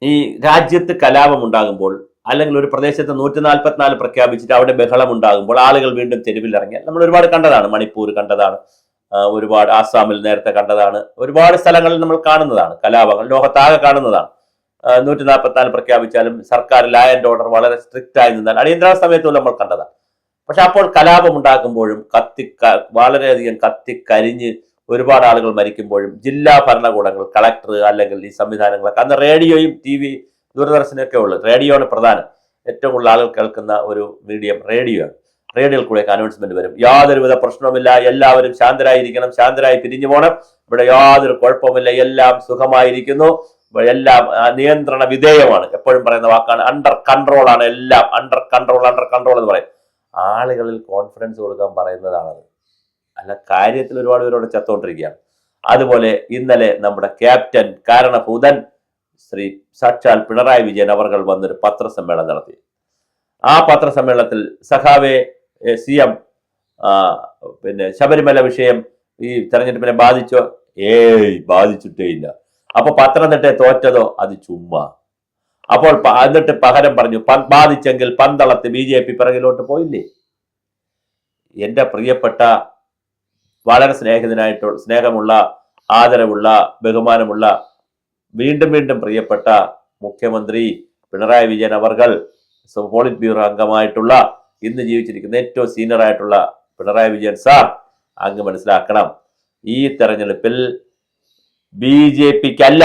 ഈ രാജ്യത്ത് കലാപം ഉണ്ടാകുമ്പോൾ അല്ലെങ്കിൽ ഒരു പ്രദേശത്ത് 144 പ്രഖ്യാപിച്ചിട്ട് അവിടെ ബഹളം ഉണ്ടാകുമ്പോൾ ആളുകൾ വീണ്ടും തെരുവിലിറങ്ങിയാൽ നമ്മൾ ഒരുപാട് കണ്ടതാണ്. മണിപ്പൂർ കണ്ടതാണ്, ഒരുപാട് ആസാമിൽ നേരത്തെ കണ്ടതാണ്, ഒരുപാട് സ്ഥലങ്ങളിൽ നമ്മൾ കാണുന്നതാണ്. കലാപങ്ങൾ ലോകത്താകെ കാണുന്നതാണ്. 144 പ്രഖ്യാപിച്ചാലും സർക്കാർ ലാ ആൻഡ് ഓർഡർ വളരെ സ്ട്രിക്റ്റ് ആയി നിന്നാൽ അടിയന്തരാവസ്ഥ സമയത്തും നമ്മൾ കണ്ടതാണ്. പക്ഷെ അപ്പോൾ കലാപം ഉണ്ടാക്കുമ്പോഴും വളരെയധികം കത്തിക്കരിഞ്ഞ് ഒരുപാട് ആളുകൾ മരിക്കുമ്പോഴും ജില്ലാ ഭരണകൂടങ്ങൾ, കളക്ടർ അല്ലെങ്കിൽ ഈ സംവിധാനങ്ങളൊക്കെ, അന്ന് റേഡിയോയും TV ദൂരദർശനൊക്കെ ഉള്ളു. റേഡിയോ ആണ് പ്രധാനം. ഏറ്റവും കൂടുതൽ ആളുകൾ കേൾക്കുന്ന ഒരു മീഡിയം റേഡിയോ ആണ്. റേഡിയോയിൽ കൂടെ അനൗൺസ്മെന്റ് വരും, യാതൊരുവിധ പ്രശ്നവുമില്ല, എല്ലാവരും ശാന്തരായിരിക്കണം, ശാന്തരായി പിരിഞ്ഞു പോകണം, ഇവിടെ യാതൊരു കുഴപ്പമില്ല, എല്ലാം സുഖമായിരിക്കുന്നു, എല്ലാം നിയന്ത്രണ വിധേയമാണ്. എപ്പോഴും പറയുന്ന വാക്കാണ് അണ്ടർ കൺട്രോൾ ആണ്, എല്ലാം അണ്ടർ കൺട്രോൾ എന്ന് പറയും. ആളുകളിൽ കോൺഫിഡൻസ് കൊടുക്കാൻ പറയുന്നതാണത്, അല്ല കാര്യത്തിൽ ഒരുപാട് പേരോട് ചത്തുകൊണ്ടിരിക്കുകയാണ്. അതുപോലെ ഇന്നലെ നമ്മുടെ ക്യാപ്റ്റൻ കാരണഭൂതൻ ശ്രീ സാക്ഷാൽ പിണറായി വിജയൻ അവർ വന്നൊരു പത്രസമ്മേളനം നടത്തി. ആ പത്രസമ്മേളനത്തിൽ സഖാവെ CM പിന്നെ ശബരിമല വിഷയം ഈ തെരഞ്ഞെടുപ്പിനെ ബാധിച്ചോ? ബാധിച്ചിട്ടേ ഇല്ല. അപ്പൊ പത്തനംതിട്ട തോറ്റതോ? അത് ചുമ്മാ. അപ്പോൾ എന്നിട്ട് പകരം പറഞ്ഞു, ബാധിച്ചെങ്കിൽ പന്തളത്ത് BJP പിറകിലോട്ട് പോയില്ലേ? എന്റെ പ്രിയപ്പെട്ട വളരെ സ്നേഹമുള്ള ആദരവുള്ള ബഹുമാനമുള്ള വീണ്ടും പ്രിയപ്പെട്ട മുഖ്യമന്ത്രി പിണറായി വിജയൻ അവർകൾ, പോളിറ്റ് ബ്യൂറോ അംഗമായിട്ടുള്ള ഇന്ന് ജീവിച്ചിരിക്കുന്ന ഏറ്റവും സീനിയർ ആയിട്ടുള്ള പിണറായി വിജയൻ സാർ, അങ്ങ് മനസ്സിലാക്കണം, ഈ തെരഞ്ഞെടുപ്പിൽ BJPക്കല്ല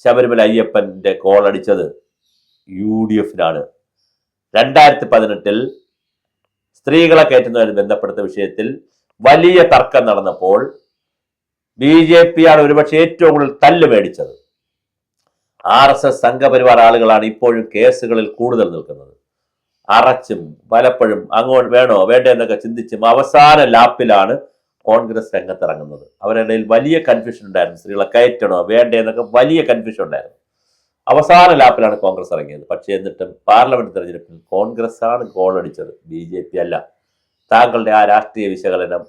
ശബരിമല അയ്യപ്പന്റെ കോൾ അടിച്ചത്, UDFനാണ്. 2018 സ്ത്രീകളെ കയറ്റുന്നതുമായി ബന്ധപ്പെട്ട വിഷയത്തിൽ വലിയ തർക്കം നടന്നപ്പോൾ BJP ആണ് ഒരുപക്ഷെ ഏറ്റവും കൂടുതൽ തല്ല് മേടിച്ചത്. RSS സംഘപരിവാർ ആളുകളാണ് ഇപ്പോഴും കേസുകളിൽ കൂടുതൽ നിൽക്കുന്നത്. അറച്ചും പലപ്പോഴും അങ്ങോട്ട് വേണോ വേണ്ടേ എന്നൊക്കെ ചിന്തിച്ചും അവസാന ലാപ്പിലാണ് കോൺഗ്രസ് രംഗത്തിറങ്ങുന്നത്. അവരുടെ ഇടയിൽ വലിയ കൺഫ്യൂഷൻ ഉണ്ടായിരുന്നു, സ്ത്രീകളെ കയറ്റണോ വേണ്ടേ എന്നൊക്കെ വലിയ കൺഫ്യൂഷൻ ഉണ്ടായിരുന്നു. അവസാന ലാപ്പിലാണ് കോൺഗ്രസ് ഇറങ്ങിയത്. പക്ഷേ എന്നിട്ടും പാർലമെന്റ് തെരഞ്ഞെടുപ്പിൽ കോൺഗ്രസ് ആണ് ഗോൾ അടിച്ചത്, BJP അല്ല. താങ്കളുടെ ആ രാഷ്ട്രീയ വിശകലനം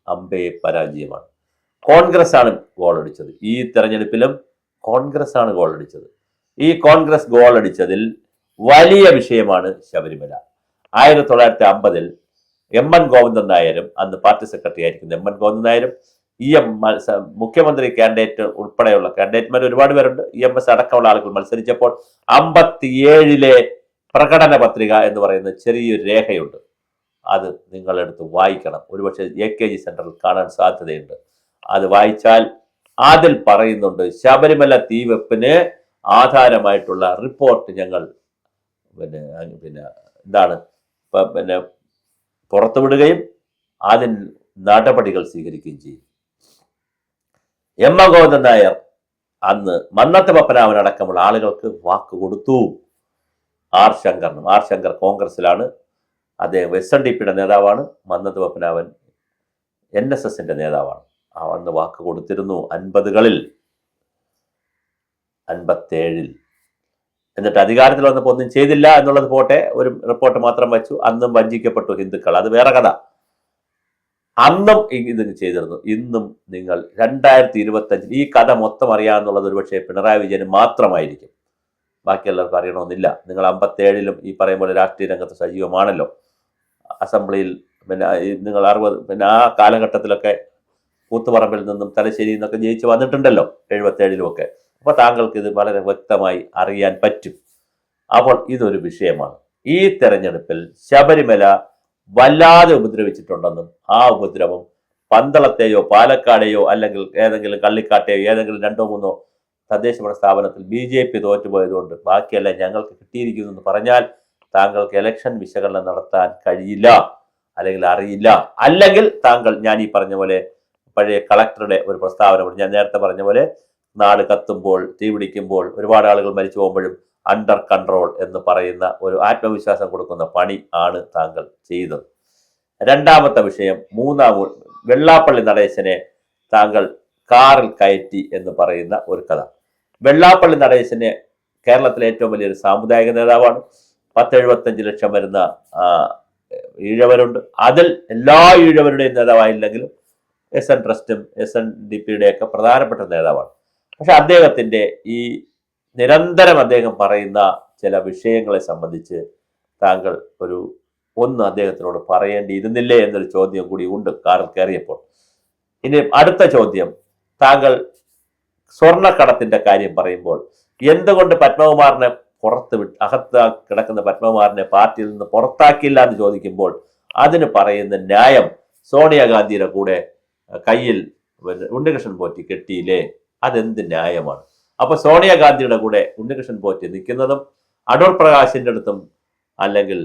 അമ്പേ പരാജയമാണ്. കോൺഗ്രസ് ആണ് ഗോൾ അടിച്ചത്. ഈ തെരഞ്ഞെടുപ്പിലും കോൺഗ്രസ് ആണ് ഗോൾ അടിച്ചത്. ഈ കോൺഗ്രസ് ഗോൾ അടിച്ചതിൽ വലിയ വിഷയമാണ് ശബരിമല. 1950 MN ഗോവിന്ദൻ നായരും, അന്ന് പാർട്ടി സെക്രട്ടറി ആയിരിക്കുന്ന MN ഗോവിന്ദൻ നായരും, മുഖ്യമന്ത്രി കാൻഡിഡേറ്റ് ഉൾപ്പെടെയുള്ള കാൻഡിഡേറ്റ്മാർ ഒരുപാട് പേരുണ്ട്, EMS അടക്കമുള്ള ആളുകൾ മത്സരിച്ചപ്പോൾ 57 പ്രകടന പത്രിക എന്ന് പറയുന്ന ചെറിയൊരു രേഖയുണ്ട്. അത് നിങ്ങളെടുത്ത് വായിക്കണം. ഒരുപക്ഷെ AKG സെന്ററിൽ കാണാൻ സാധ്യതയുണ്ട്. അത് വായിച്ചാൽ അതിൽ പറയുന്നുണ്ട്, ശബരിമല തീവെപ്പിന് ആധാരമായിട്ടുള്ള റിപ്പോർട്ട് ഞങ്ങൾ പുറത്തുവിടുകയും അതിന് നടപടികൾ സ്വീകരിക്കുകയും ചെയ്യും. MN ഗോവിന്ദൻ നായർ അന്ന് മന്നത്ത് പപ്പനാവൻ അടക്കമുള്ള ആളുകൾക്ക് വാക്ക് കൊടുത്തു. R ശങ്കർ കോൺഗ്രസിലാണ്, അദ്ദേഹം SNDPയുടെ നേതാവാണ്. മന്നത്ത് പപ്പനാവൻ NSSന്റെ നേതാവാണ്. അന്ന് വാക്ക് കൊടുത്തിരുന്നു 50കളിൽ 57. എന്നിട്ട് അധികാരത്തിൽ വന്നപ്പോൾ ഒന്നും ചെയ്തില്ല എന്നുള്ളത് പോട്ടെ, ഒരു റിപ്പോർട്ട് മാത്രം വെച്ചു. അന്നും വഞ്ചിക്കപ്പെട്ടു ഹിന്ദുക്കൾ, അത് വേറെ കഥ. അന്നും ഇത് ചെയ്തിരുന്നു. ഇന്നും നിങ്ങൾ 2025 ഈ കഥ മൊത്തം അറിയാമെന്നുള്ളത് ഒരുപക്ഷെ പിണറായി വിജയന് മാത്രമായിരിക്കും, ബാക്കി എല്ലാവർക്കും അറിയണമെന്നില്ല. നിങ്ങൾ 57ലും ഈ പറയും പോലെ രാഷ്ട്രീയ രംഗത്ത് സജീവമാണല്ലോ. അസംബ്ലിയിൽ നിങ്ങൾ 60 ആ കാലഘട്ടത്തിലൊക്കെ കൂത്തുപറമ്പിൽ നിന്നും തലശ്ശേരിയിൽ നിന്നൊക്കെ ജയിച്ച് വന്നിട്ടുണ്ടല്ലോ, 77ലും ഒക്കെ. അപ്പോൾ താങ്കൾക്ക് ഇത് വളരെ വ്യക്തമായി അറിയാൻ പറ്റും. അപ്പോൾ ഇതൊരു വിഷയമാണ്. ഈ തെരഞ്ഞെടുപ്പിൽ ശബരിമല വല്ലാതെ ഉപദ്രവിച്ചിട്ടുണ്ടെന്നും ആ ഉപദ്രവം പന്തളത്തെയോ പാലക്കാടെയോ അല്ലെങ്കിൽ ഏതെങ്കിലും കള്ളിക്കാട്ടെയോ ഏതെങ്കിലും 2-3 തദ്ദേശഭരണ സ്ഥാപനത്തിൽ BJP തോറ്റുപോയതുകൊണ്ട് ബാക്കിയെല്ലാം ഞങ്ങൾക്ക് കിട്ടിയിരിക്കുന്നു എന്ന് പറഞ്ഞാൽ താങ്കൾക്ക് ഇലക്ഷൻ വിശകലനം നടത്താൻ കഴിയില്ല, അല്ലെങ്കിൽ അറിയില്ല. അല്ലെങ്കിൽ താങ്കൾ ഞാൻ ഈ പറഞ്ഞ പോലെ പഴയ കളക്ടറുടെ ഒരു പ്രസ്താവന, ഞാൻ നേരത്തെ പറഞ്ഞ പോലെ നാട് കത്തുമ്പോൾ തീ പിടിക്കുമ്പോൾ ഒരുപാട് ആളുകൾ മരിച്ചു പോകുമ്പോഴും അണ്ടർ കൺട്രോൾ എന്ന് പറയുന്ന ഒരു ആത്മവിശ്വാസം കൊടുക്കുന്ന പണി ആണ് താങ്കൾ ചെയ്തത്. രണ്ടാമത്തെ വിഷയം, വെള്ളാപ്പള്ളി നടേശനെ താങ്കൾ കാറിൽ കയറ്റി എന്ന് പറയുന്ന ഒരു കഥ. വെള്ളാപ്പള്ളി നടേശന് കേരളത്തിലെ ഏറ്റവും വലിയൊരു സാമുദായിക നേതാവാണ്. 10-75 ലക്ഷം വരുന്ന ഈഴവരുണ്ട്. അതിൽ എല്ലാ ഈഴവരുടെയും നേതാവായില്ലെങ്കിലും SN ട്രസ്റ്റും SNDPയുടെ ഒക്കെ പ്രധാനപ്പെട്ട നേതാവാണ്. പക്ഷെ അദ്ദേഹത്തിന്റെ ഈ നിരന്തരം അദ്ദേഹം പറയുന്ന ചില വിഷയങ്ങളെ സംബന്ധിച്ച് താങ്കൾ ഒന്ന് അദ്ദേഹത്തിനോട് പറയേണ്ടിയിരുന്നില്ലേ എന്നൊരു ചോദ്യം കൂടി ഉണ്ട് കാറിൽ കയറിയപ്പോൾ. ഇനി അടുത്ത ചോദ്യം, താങ്കൾ സ്വർണ്ണക്കടത്തിന്റെ കാര്യം പറയുമ്പോൾ എന്തുകൊണ്ട് പത്മകുമാറിനെ അകത്ത് കിടക്കുന്ന പത്മകുമാറിനെ പാർട്ടിയിൽ നിന്ന് പുറത്താക്കിയില്ല എന്ന് ചോദിക്കുമ്പോൾ അതിന് പറയുന്ന ന്യായം, സോണിയാഗാന്ധിയുടെ കൂടെ കയ്യിൽ ഉണ്ണികൃഷ്ണൻ പോറ്റി കെട്ടിയില്ലേ, അതെന്ത് ന്യായമാണ്? അപ്പൊ സോണിയാഗാന്ധിയുടെ കൂടെ ഉണ്ണികൃഷ്ണൻ പോറ്റി നിൽക്കുന്നതും അടൂർ പ്രകാശിന്റെ അടുത്തും അല്ലെങ്കിൽ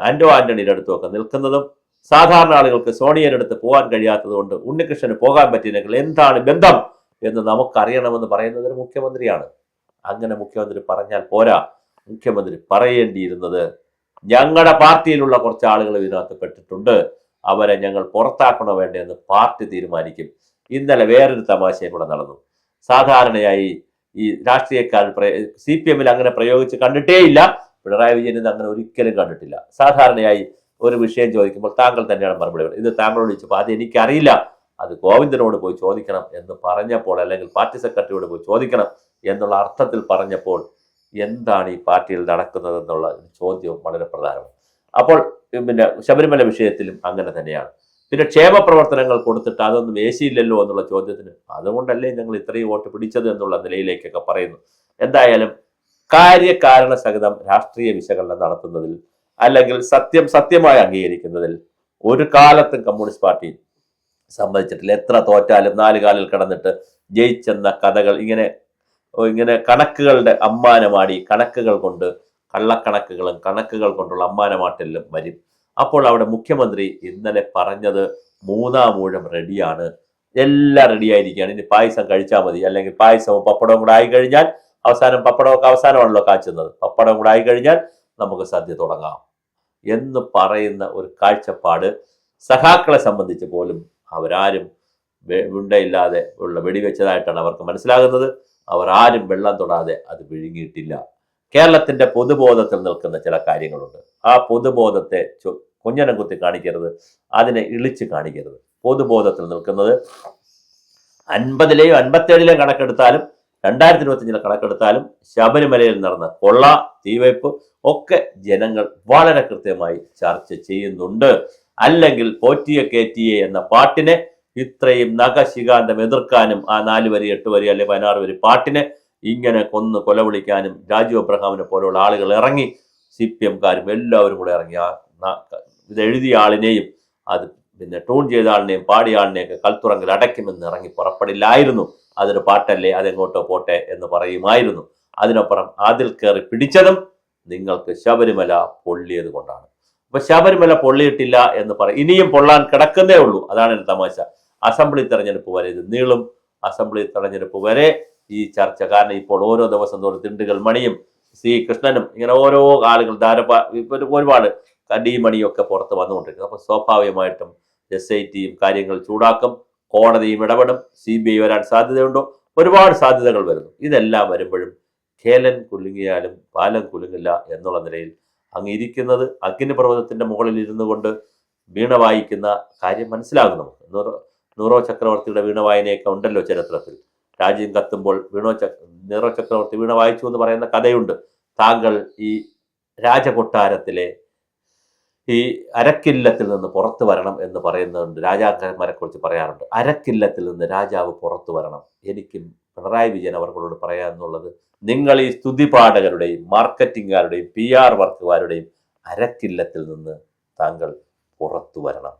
ആന്റണിയുടെ അടുത്തും ഒക്കെ നിൽക്കുന്നതും സാധാരണ ആളുകൾക്ക് സോണിയയുടെ അടുത്ത് പോകാൻ കഴിയാത്തത് കൊണ്ട് ഉണ്ണികൃഷ്ണന് പോകാൻ പറ്റിയില്ലെങ്കിൽ എന്താണ് ബന്ധം എന്ന് നമുക്കറിയണമെന്ന് പറയുന്നത് ഒരു മുഖ്യമന്ത്രിയാണ്. അങ്ങനെ മുഖ്യമന്ത്രി പറഞ്ഞാൽ പോരാ, മുഖ്യമന്ത്രി പറയേണ്ടിയിരുന്നത് ഞങ്ങളുടെ പാർട്ടിയിലുള്ള കുറച്ച് ആളുകൾ ഇതിനകത്ത് പെട്ടിട്ടുണ്ട്, അവരെ ഞങ്ങൾ പുറത്താക്കണോ വേണ്ടെന്ന് പാർട്ടി തീരുമാനിക്കും. ഇന്നലെ വേറൊരു തമാശയും കൂടെ നടന്നു. സാധാരണയായി ഈ രാഷ്ട്രീയക്കാരൻ CPM അങ്ങനെ പ്രയോഗിച്ച് കണ്ടിട്ടേയില്ല, പിണറായി വിജയൻ അങ്ങനെ ഒരിക്കലും കണ്ടിട്ടില്ല. സാധാരണയായി ഒരു വിഷയം ചോദിക്കുമ്പോൾ താങ്കൾ തന്നെയാണ് മറുപടി പറയുന്നത്. ഇത് താങ്കളോട് ചോദിച്ചപ്പോൾ അത് എനിക്കറിയില്ല, അത് ഗോവിന്ദനോട് പോയി ചോദിക്കണം എന്ന് പറഞ്ഞപ്പോൾ, അല്ലെങ്കിൽ പാർട്ടി സെക്രട്ടറിയോട് പോയി ചോദിക്കണം എന്നുള്ള അർത്ഥത്തിൽ പറഞ്ഞപ്പോൾ എന്താണ് ഈ പാർട്ടിയിൽ നടക്കുന്നത് എന്നുള്ള ചോദ്യവും വളരെ പ്രധാനമാണ്. അപ്പോൾ പിന്നെ ശബരിമല വിഷയത്തിലും അങ്ങനെ തന്നെയാണ്. പിന്നെ ക്ഷേമ പ്രവർത്തനങ്ങൾ കൊടുത്തിട്ട് അതൊന്നും വേശിയില്ലല്ലോ എന്നുള്ള ചോദ്യത്തിന് അതുകൊണ്ടല്ലേ ഞങ്ങൾ ഇത്രയും വോട്ട് പിടിച്ചത് എന്നുള്ള നിലയിലേക്കൊക്കെ പറയുന്നു. എന്തായാലും കാര്യകാരണ സഹിതം രാഷ്ട്രീയ വിശകലനം നടത്തുന്നതിൽ അല്ലെങ്കിൽ സത്യമായി അംഗീകരിക്കുന്നതിൽ ഒരു കാലത്തും കമ്മ്യൂണിസ്റ്റ് പാർട്ടി സമ്മതിച്ചിട്ടില്ല. എത്ര തോറ്റാലും 4 കാലിൽ കിടന്നിട്ട് ജയിച്ചെന്ന കഥകൾ ഇങ്ങനെ കണക്കുകളുടെ അമ്മാനമാടി, കണക്കുകൾ കൊണ്ട് കള്ളക്കണക്കുകളും കണക്കുകൾ കൊണ്ടുള്ള അമ്മാനമാട്ടെല്ലാം വരും. അപ്പോൾ അവിടെ മുഖ്യമന്ത്രി ഇന്നലെ പറഞ്ഞത് 3-ാം ഊഴം റെഡിയാണ്, എല്ലാം റെഡിയായിരിക്കുകയാണ്, ഇനി പായസം കഴിച്ചാൽ മതി, അല്ലെങ്കിൽ പായസവും പപ്പടവും കൂടെ ആയി കഴിഞ്ഞാൽ പപ്പടമൊക്കെ അവസാനമാണല്ലോ കാച്ചുന്നത്, പപ്പടം കൂടെ ആയി കഴിഞ്ഞാൽ നമുക്ക് സദ്യ തുടങ്ങാം എന്ന് പറയുന്ന ഒരു കാഴ്ചപ്പാട് സഖാക്കളെ സംബന്ധിച്ച് പോലും അവരാരും ഉണ്ടയില്ലാതെ ഉള്ള വെടിവെച്ചതായിട്ടാണ് അവർക്ക് മനസ്സിലാകുന്നത്. അവർ ആരും വെള്ളം തൊടാതെ അത് വിഴുങ്ങിയിട്ടില്ല. കേരളത്തിന്റെ പൊതുബോധത്തിൽ നിൽക്കുന്ന ചില കാര്യങ്ങളുണ്ട്. ആ പൊതുബോധത്തെ കുഞ്ഞനം കുത്തി കാണിക്കരുത്, അതിനെ ഇളിച്ച് കാണിക്കരുത്. പൊതുബോധത്തിൽ നിൽക്കുന്നത് 50-ലെയും 57-ലെയും കണക്കെടുത്താലും 2025-ലെ കണക്കെടുത്താലും ശബരിമലയിൽ നടന്ന കൊള്ള, തീവയ്പ് ഒക്കെ ജനങ്ങൾ വളരെ കൃത്യമായി ചർച്ച ചെയ്യുന്നുണ്ട്. അല്ലെങ്കിൽ പോറ്റിയെ കേറ്റിയെ എന്ന പാട്ടിനെ ഇത്രയും നഖശികാന്തം എതിർക്കാനും ആ 4 വരി 8 വരി അല്ലെങ്കിൽ 16 വരി പാട്ടിനെ ഇങ്ങനെ കൊല വിളിക്കാനും രാജു അബ്രഹാമിനെ പോലെയുള്ള ആളുകൾ ഇറങ്ങി, CPM-കാരും എല്ലാവരും കൂടെ ഇറങ്ങി ഇത് എഴുതിയ ആളിനെയും അത് പിന്നെ ട്യൂൺ ചെയ്ത ആളിനെയും പാടിയ ആളിനെയൊക്കെ കൽത്തുറങ്കിൽ അടയ്ക്കുമെന്ന് ഇറങ്ങി പുറപ്പെടില്ലായിരുന്നു. അതൊരു പാട്ടല്ലേ, അതെങ്ങോട്ടോ പോട്ടെ എന്ന് പറയുമായിരുന്നു. അതിനപ്പുറം അതിൽ കയറി പിടിച്ചതും നിങ്ങൾക്ക് ശബരിമല പൊള്ളിയത് കൊണ്ടാണ്. അപ്പൊ ശബരിമല പൊള്ളിയിട്ടില്ല എന്ന് ഇനിയും പൊള്ളാൻ കിടക്കുന്നേ ഉള്ളൂ. അതാണ് എൻ്റെ തമാശ. അസംബ്ലി തെരഞ്ഞെടുപ്പ് വരെ ഇത് നീളും. അസംബ്ലി തെരഞ്ഞെടുപ്പ് വരെ ഈ ചർച്ച. കാരണം ഇപ്പോൾ ഓരോ ദിവസം തോറും തിണ്ടുകൽ മണിയും കൃഷ്ണനും ഇങ്ങനെ ഓരോ ആളുകൾ ഒരുപാട് മണിയൊക്കെ പുറത്ത് വന്നുകൊണ്ടിരിക്കുന്നത്. അപ്പൊ സ്വാഭാവികമായിട്ടും SITയും കാര്യങ്ങൾ ചൂടാക്കും, കോടതിയും ഇടപെടും, CBI വരാൻ സാധ്യതയുണ്ടോ, ഒരുപാട് സാധ്യതകൾ വരുന്നു. ഇതെല്ലാം വരുമ്പോഴും ഖേലൻ കുലുങ്ങിയാലും പാലം കുലുങ്ങില്ല എന്നുള്ള നിലയിൽ ഇരിക്കുന്നത് അഗ്നിപർവ്വതത്തിന്റെ മുകളിൽ ഇരുന്നു കൊണ്ട് വീണ വായിക്കുന്ന കാര്യം മനസ്സിലാകും നമുക്ക്. നൂറോ ചക്രവർത്തിയുടെ വീണ വായനയൊക്കെ ഉണ്ടല്ലോ ചരിത്രത്തിൽ. രാജ്യം കത്തുമ്പോൾ നീറോ ചക്രവർത്തി വീണ വായിച്ചു എന്ന് പറയുന്ന കഥയുണ്ട്. താങ്കൾ ഈ രാജകൊട്ടാരത്തിലെ ഈ അരക്കില്ലത്തിൽ നിന്ന് പുറത്തു വരണം എന്ന് പറയുന്നുണ്ട്. രാജാക്കന്മാരെ കുറിച്ച് പറയാറുണ്ട്, അരക്കില്ലത്തിൽ നിന്ന് രാജാവ് പുറത്തു വരണം. എനിക്കും പിണറായി വിജയൻ അവർകളോട് പറയാനുള്ളത്, നിങ്ങൾ ഈ സ്തുതിപാഠകരുടെയും മാർക്കറ്റിംഗുകാരുടെയും PR വർക്കുകാരുടെയും അരക്കില്ലത്തിൽ നിന്ന് താങ്കൾ പുറത്തു വരണം.